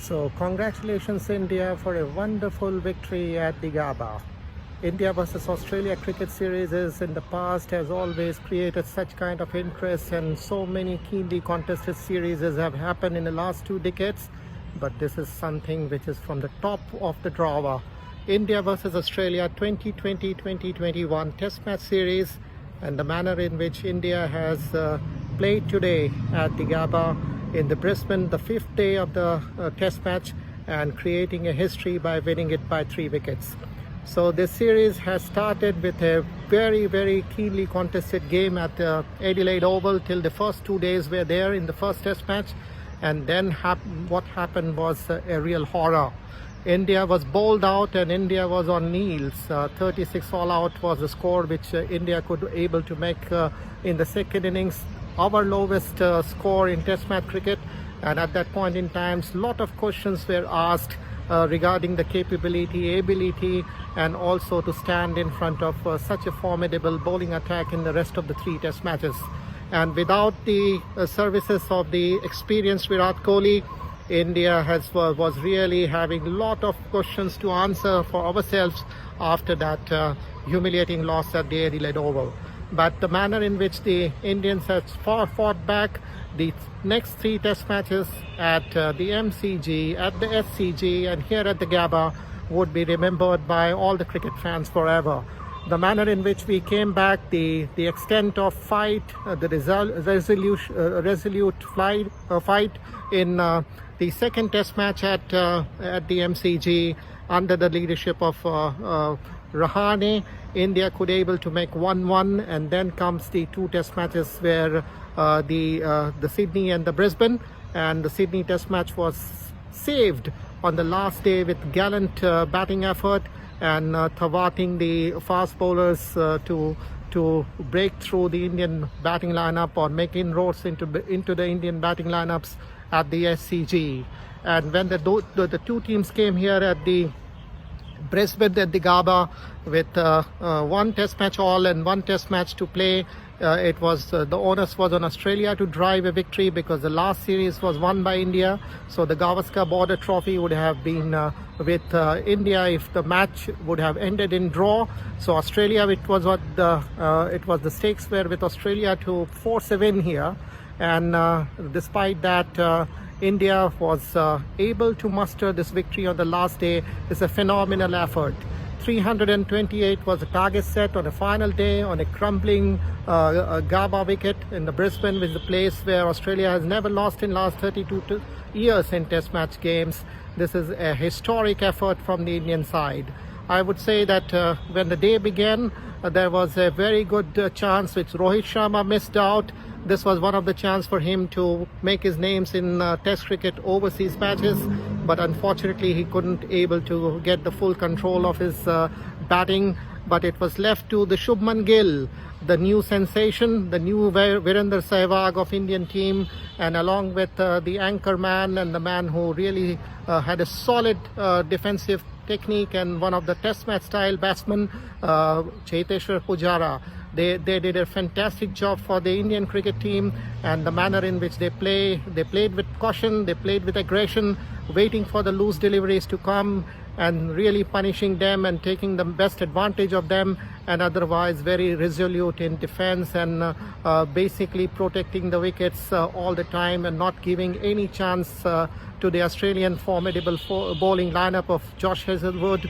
So congratulations India for a wonderful victory at the Gabba. India versus Australia cricket series in the past has always created such kind of interest, and so many keenly contested series have happened in the last 2 decades. But this is something which is from the top of the drawer. India versus Australia 2020-2021 Test match series, and the manner in which India has played today at the Gabba in the Brisbane, the 5th day of the Test match, and creating a history by winning it by 3 wickets. So this series has started with a very keenly contested game at the Adelaide Oval till the first 2 days were there in the first Test match, and then what happened was a real horror. India was bowled out and India was on knees. 36 all out was the score which India could able to make in the second innings, our lowest score in Test match cricket. And at that point in time, a lot of questions were asked regarding the capability, ability, and also to stand in front of such a formidable bowling attack in the rest of the 3 Test matches. And without the services of the experienced Virat Kohli, India was really having a lot of questions to answer for ourselves after that humiliating loss at the Adelaide Oval. But the manner in which the Indians have fought back, the next 3 Test matches at the MCG, at the SCG, and here at the Gabba would be remembered by all the cricket fans forever. The manner in which we came back, the extent of fight, the resolute fight in the second Test match at the MCG under the leadership of Rahane, India could able to make 1-1, and then comes the 2 Test matches where the Sydney and the Brisbane, and the Sydney Test match was saved on the last day with gallant batting effort and thwarting the fast bowlers to break through the Indian batting lineup or make inroads into the Indian batting lineups at the SCG. And when the 2 teams came here at the Brisbane at the Gabba with 1 Test match all and 1 Test match to play, it was the onus was on Australia to drive a victory because the last series was won by India. So the Gavaskar Border Trophy would have been with India if the match would have ended in draw. So Australia, it was the stakes were with Australia to force a win here, and despite that, India was able to muster this victory on the last day. It's a phenomenal effort. 328 was the target set on a final day on a crumbling Gabba wicket in the Brisbane, which is the place where Australia has never lost in last 32 years in Test match games. This is a historic effort from the Indian side. I would say that when the day began, there was a very good chance which Rohit Sharma missed out. This was one of the chances for him to make his names in Test cricket overseas matches, but unfortunately he couldn't able to get the full control of his batting. But it was left to the Shubhman Gill, the new sensation, the new Virender Sehwag of Indian team, and along with the anchor man and the man who really had a solid defensive technique and one of the Test match style batsmen, Cheteshwar Pujara. They did a fantastic job for the Indian cricket team, and the manner in which they played with caution, they played with aggression, waiting for the loose deliveries to come and really punishing them and taking the best advantage of them, and otherwise very resolute in defense and basically protecting the wickets all the time and not giving any chance to the Australian formidable bowling lineup of Josh Hazlewood,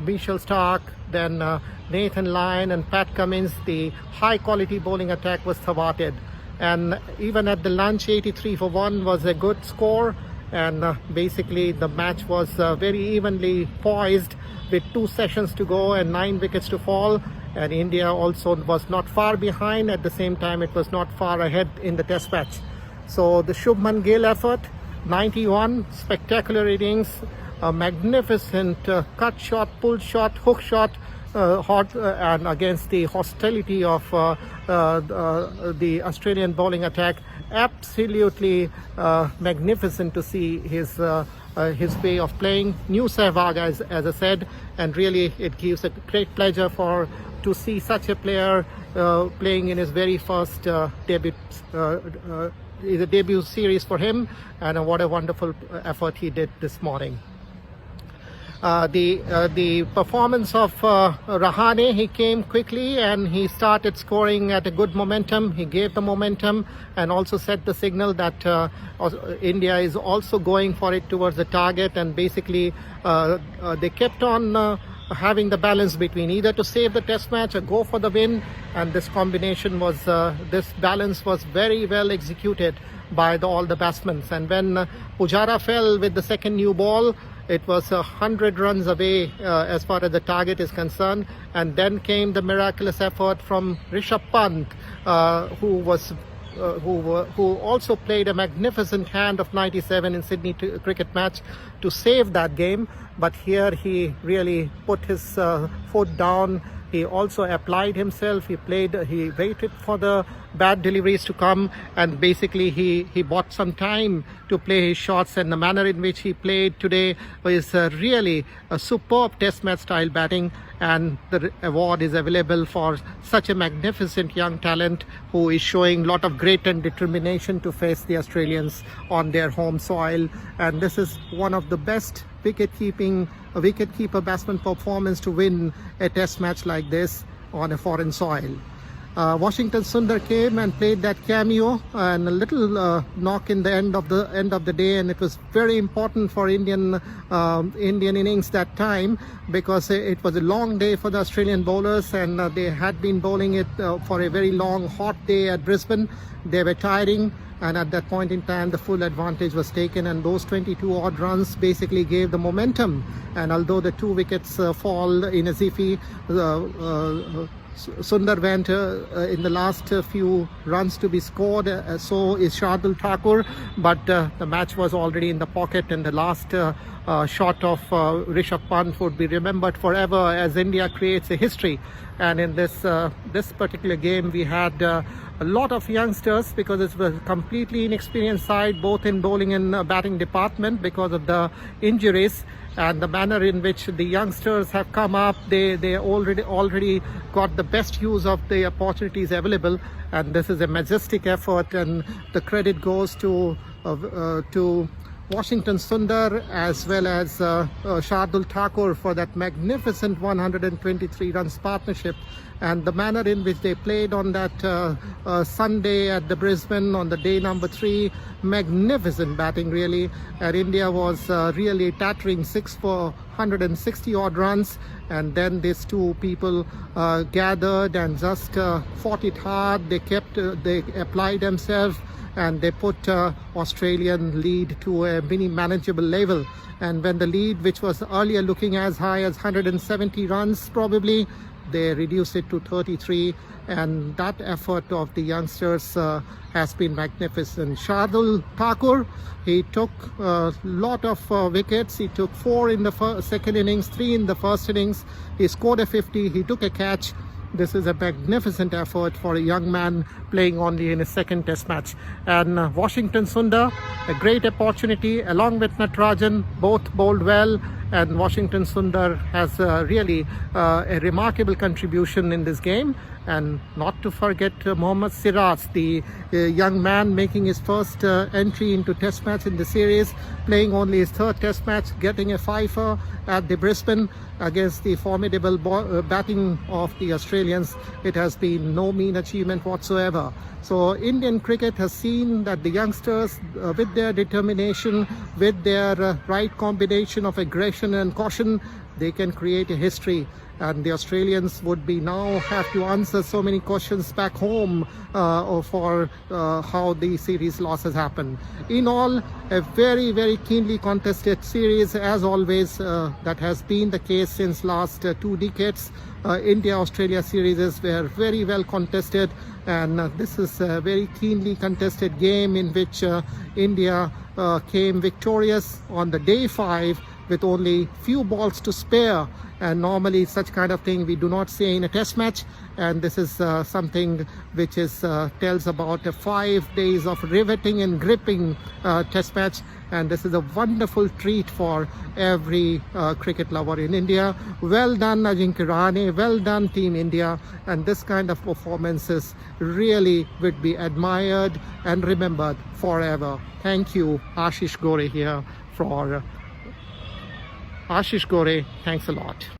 Mitchell Starc, then Nathan Lyon and Pat Cummins. The high quality bowling attack was thwarted, and even at the lunch 83 for 1 was a good score, and basically the match was very evenly poised with 2 sessions to go and 9 wickets to fall, and India also was not far behind. At the same time, it was not far ahead in the Test match. So the Shubman Gill effort, 91 spectacular innings, a magnificent cut shot, pull shot, hook shot, and against the hostility of the Australian bowling attack. Absolutely magnificent to see his way of playing. New Sehwag, as I said, and really it gives a great pleasure to see such a player playing in his very first debut a debut series for him, and what a wonderful effort he did this morning. The performance of Rahane, he came quickly and he started scoring at a good momentum. He gave the momentum and also set the signal that India is also going for it towards the target, and basically they kept on having the balance between either to save the test match or go for the win, and this combination was this balance was very well executed by all the batsmen. And when Pujara fell with the second new ball, it was 100 runs away as far as the target is concerned, and then came the miraculous effort from Rishabh Pant, who also played a magnificent hand of 97 in Sydney cricket match to save that game. But here he really put his foot down. He also applied himself. He waited for the bad deliveries to come, and basically he bought some time to play his shots, and the manner in which he played today is really a superb test match style batting, and the award is available for such a magnificent young talent who is showing a lot of grit and determination to face the Australians on their home soil. And this is one of the best wicket-keeper batsman performance to win a test match like this on a foreign soil. Washington Sundar came and played that cameo and a little knock in the end of the day, and it was very important for Indian innings that time, because it was a long day for the Australian bowlers, and they had been bowling it for a very long hot day at Brisbane. They were tiring, and at that point in time the full advantage was taken, and those 22 odd runs basically gave the momentum. And although the 2 wickets fall in a jiffy, Sundar went in the last few runs to be scored, so is Shardul Thakur, but the match was already in the pocket, and the last shot of Rishabh Pant would be remembered forever as India creates a history. And in this particular game we had a lot of youngsters, because it was a completely inexperienced side both in bowling and batting department because of the injuries, and the manner in which the youngsters have come up, they already got the best use of the opportunities available, and this is a majestic effort, and the credit goes to Washington Sundar as well as Shardul Thakur for that magnificent 123 runs partnership, and the manner in which they played on that Sunday at the Brisbane on the day number 3. Magnificent batting really, and India was really tattering 6 for 160 odd runs, and then these two people gathered and just fought it hard. They applied themselves, and they put Australian lead to a mini manageable level. And when the lead, which was earlier looking as high as 170 runs probably, they reduced it to 33, and that effort of the youngsters has been magnificent. Shardul Thakur, he took a lot of wickets. He took 4 in the second innings, 3 in the first innings. He scored a 50, he took a catch. This is a magnificent effort for a young man playing only in his second test match. And Washington Sundar, a great opportunity along with Natarajan, both bowled well, and Washington Sundar has really a remarkable contribution in this game. And not to forget Mohammad Siraj, the young man making his first entry into test match in the series, playing only his 3rd test match, getting a fifer at the Brisbane against the formidable batting of the Australians. It has been no mean achievement whatsoever. So Indian cricket has seen that the youngsters, with their determination, with their right combination of aggression and caution, they can create a history. And the Australians would be now have to answer so many questions back home for how the series losses happen. In all, a very, very keenly contested series, as always. That has been the case since last 2 decades. India-Australia series were very well contested, and this is a very keenly contested game in which India came victorious on the day 5 with only few balls to spare, and normally such kind of thing we do not see in a test match. And this is something which is tells about 5 days of riveting and gripping test match, and this is a wonderful treat for every cricket lover in India. Well done Ajinkya Rahane, well done Team India, and this kind of performances really would be admired and remembered forever. Thank you. Ashish Gore here for Ashish Gore, thanks a lot.